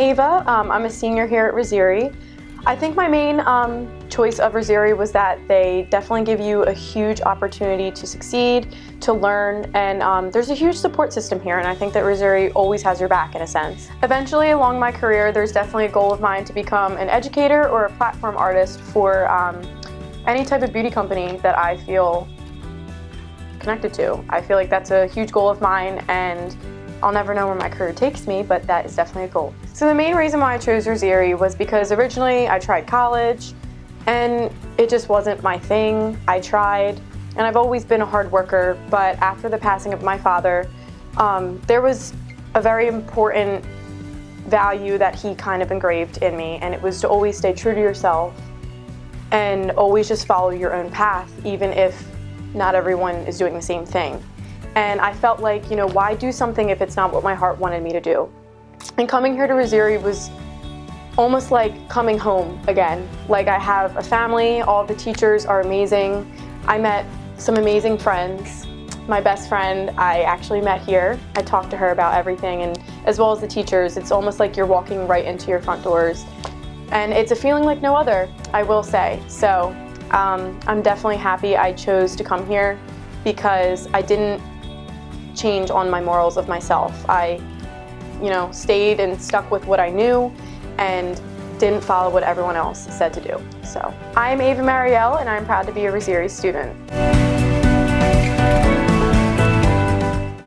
Ava. I'm a senior here at Rizzieri. I think my main choice of Rizzieri was that they definitely give you a huge opportunity to succeed, to learn, and there's a huge support system here, and I think that Rizzieri always has your back in a sense. Eventually along my career, there's definitely a goal of mine to become an educator or a platform artist for any type of beauty company that I feel connected to. I feel like that's a huge goal of mine, and I'll never know where my career takes me, but that is definitely a goal. So the main reason why I chose Rizzieri was because originally I tried college and it just wasn't my thing. I tried, and I've always been a hard worker, but after the passing of my father, there was a very important value that he kind of engraved in me, and it was to always stay true to yourself and always just follow your own path, even if not everyone is doing the same thing. And I felt like, you know, why do something if it's not what my heart wanted me to do? And coming here to Rizzieri was almost like coming home again. Like, I have a family, all the teachers are amazing. I met some amazing friends. My best friend I actually met here. I talked to her about everything, and as well as the teachers, it's almost like you're walking right into your front doors. And it's a feeling like no other, I will say. So I'm definitely happy I chose to come here because I didn't change on my morals of myself. I, stayed and stuck with what I knew and didn't follow what everyone else said to do. So I'm Ava-Mariel, and I'm proud to be a Rizzieri student.